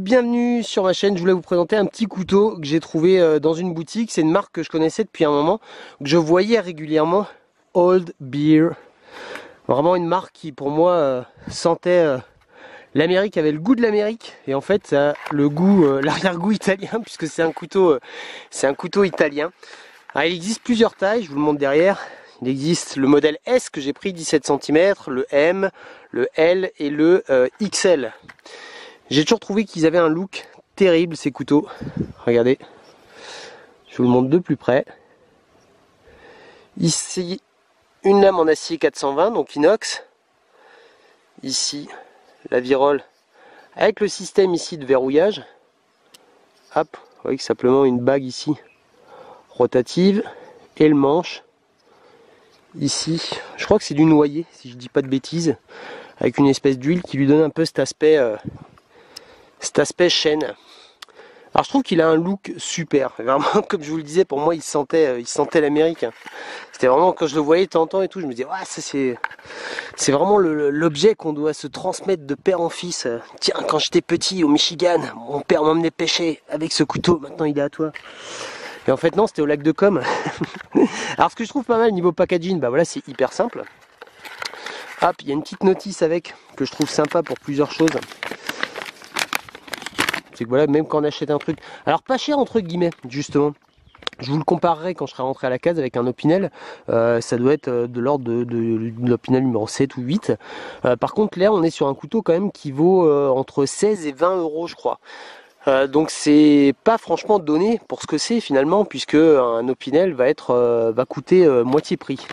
bienvenue sur ma chaîne. Je voulais vous présenter un petit couteau que j'ai trouvé dans une boutique. C'est une marque que je connaissais depuis un moment, que je voyais régulièrement, Old Beer. Vraiment une marque qui pour moi sentait l'Amérique, avait le goût de l'Amérique, et en fait ça a le goût, l'arrière-goût italien, puisque c'est un couteau italien. Alors, il existe plusieurs tailles, je vous le montre derrière. Il existe le modèle S que j'ai pris 17 cm, le M, le L et le XL. J'ai toujours trouvé qu'ils avaient un look terrible ces couteaux. Regardez, je vous le montre de plus près. Ici, une lame en acier 420, donc inox. Ici, la virole avec le système ici de verrouillage. Hop, vous voyez que simplement une bague ici rotative et le manche. Ici, je crois que c'est du noyer, si je dis pas de bêtises, avec une espèce d'huile qui lui donne un peu cet aspect chaîne. Alors je trouve qu'il a un look super, vraiment comme je vous le disais, pour moi il sentait l'Amérique. C'était vraiment, quand je le voyais de temps en temps et tout, je me disais, ouais, ça c'est vraiment l'objet qu'on doit se transmettre de père en fils. Tiens, quand j'étais petit au Michigan, mon père m'emmenait pêcher avec ce couteau, maintenant il est à toi. Et en fait non, c'était au lac de Com. Alors ce que je trouve pas mal niveau packaging, bah voilà, c'est hyper simple. Hop, il y a une petite notice avec, que je trouve sympa pour plusieurs choses. C'est que voilà, même quand on achète un truc, alors pas cher entre guillemets, justement. Je vous le comparerai quand je serai rentré à la case avec un Opinel. Ça doit être de l'ordre de l'Opinel numéro 7 ou 8. Par contre là on est sur un couteau quand même qui vaut entre 16 et 20 euros je crois. Donc c'est pas franchement donné pour ce que c'est finalement, puisque un Opinel va coûter moitié prix.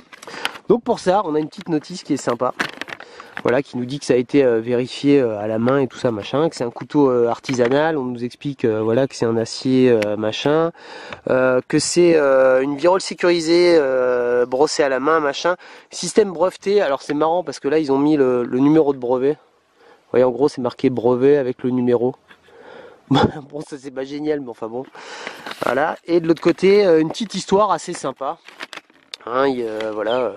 Donc pour ça on a une petite notice qui est sympa. Voilà, qui nous dit que ça a été vérifié à la main et tout ça machin, que c'est un couteau artisanal. On nous explique voilà, que c'est un acier machin, que c'est une virole sécurisée brossée à la main machin, système breveté. Alors c'est marrant parce que là ils ont mis le numéro de brevet. Vous voyez, en gros c'est marqué brevet avec le numéro. Bon, ça c'est pas génial, mais enfin bon. Voilà, et de l'autre côté une petite histoire assez sympa, hein, voilà.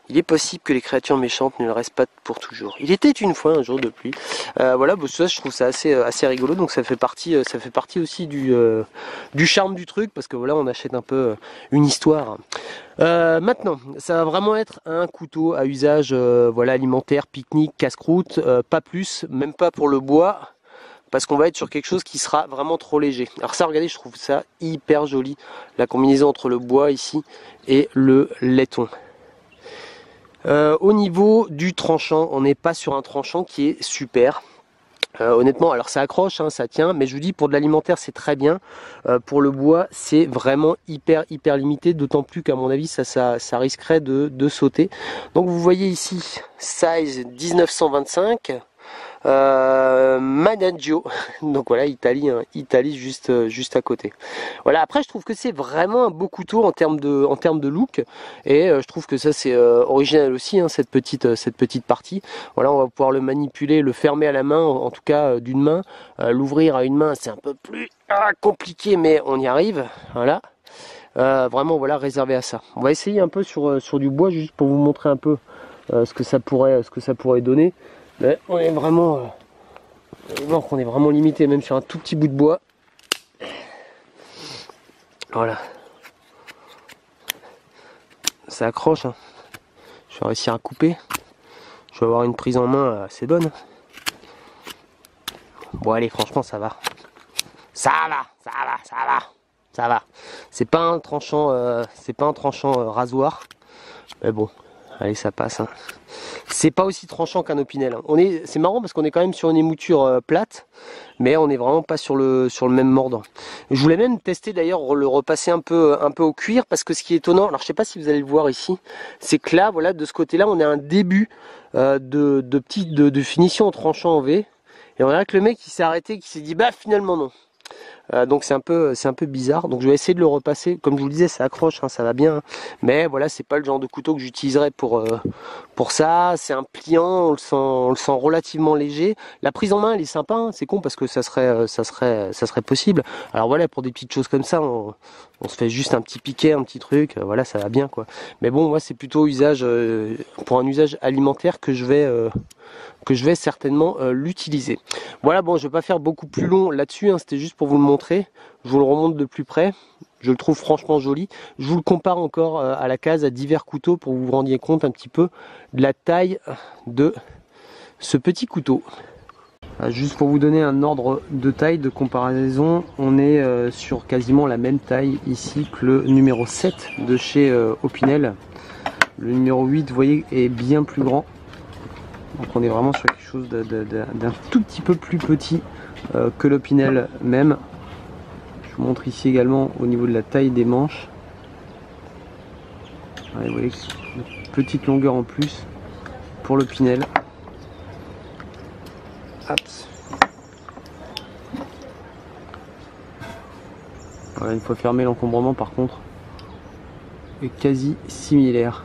Il est possible que les créatures méchantes ne le restent pas pour toujours. Il était une fois un jour de pluie. Voilà, bah, ça, je trouve ça assez rigolo. Donc ça fait partie aussi du charme du truc, parce que voilà, on achète un peu une histoire. Maintenant, ça va vraiment être un couteau à usage voilà, alimentaire, pique-nique, casse-croûte, pas plus, même pas pour le bois, parce qu'on va être sur quelque chose qui sera vraiment trop léger. Alors ça, regardez, je trouve ça hyper joli, la combinaison entre le bois ici et le laiton. Au niveau du tranchant, on n'est pas sur un tranchant qui est super. Honnêtement, alors ça accroche, hein, ça tient, mais je vous dis, pour de l'alimentaire c'est très bien. Pour le bois c'est vraiment hyper limité, d'autant plus qu'à mon avis ça risquerait de sauter. Donc vous voyez ici, size 1925. Managio, donc voilà, Italie, hein, Italie juste à côté. Voilà, après je trouve que c'est vraiment un beau couteau en termes de look, et je trouve que ça c'est original aussi, hein, cette petite partie. Voilà, on va pouvoir le manipuler, le fermer à la main, en tout cas d'une main, l'ouvrir à une main c'est un peu plus compliqué, mais on y arrive. Voilà. Vraiment voilà, réservé à ça. On va essayer un peu sur du bois, juste pour vous montrer un peu ce que ça pourrait donner. Mais on est vraiment limité, même sur un tout petit bout de bois. Voilà. Ça accroche, hein. Je vais réussir à couper. Je vais avoir une prise en main assez bonne. Bon allez, franchement ça va. Ça va. C'est pas un tranchant, rasoir. Mais bon, allez, ça passe, hein. C'est pas aussi tranchant qu'un Opinel. C'est marrant parce qu'on est quand même sur une émouture plate, mais on n'est vraiment pas sur le même mordant. Je voulais même tester d'ailleurs le repasser un peu au cuir, parce que ce qui est étonnant, alors je sais pas si vous allez le voir ici, c'est que là, voilà, de ce côté-là, on a un début de finition en tranchant en V, et on a que le mec qui s'est arrêté, qui s'est dit bah finalement non. Donc c'est un peu bizarre. Donc je vais essayer de le repasser. Comme je vous le disais, ça accroche, hein, ça va bien. Mais voilà, c'est pas le genre de couteau que j'utiliserais pour ça. C'est un pliant, on le sent relativement léger. La prise en main, elle est sympa. Hein, c'est con parce que ça serait possible. Alors voilà, pour des petites choses comme ça, on se fait juste un petit piquet, un petit truc. Voilà, ça va bien quoi. Mais bon, moi c'est plutôt pour un usage alimentaire que je vais que je vais certainement l'utiliser. Voilà, bon, je vais pas faire beaucoup plus long là-dessus, hein, c'était juste pour vous le montrer. Je vous le remonte de plus près. Je le trouve franchement joli. Je vous le compare encore à la case, à divers couteaux, pour que vous vous rendiez compte un petit peu de la taille de ce petit couteau. Juste pour vous donner un ordre de taille de comparaison, on est sur quasiment la même taille ici que le numéro 7 de chez Opinel. Le numéro 8, vous voyez, est bien plus grand. Donc on est vraiment sur quelque chose d'un tout petit peu plus petit que l'Opinel même. Je vous montre ici également au niveau de la taille des manches. Ouais, vous voyez, une petite longueur en plus pour l'Opinel. Voilà, une fois fermé, l'encombrement par contre est quasi similaire.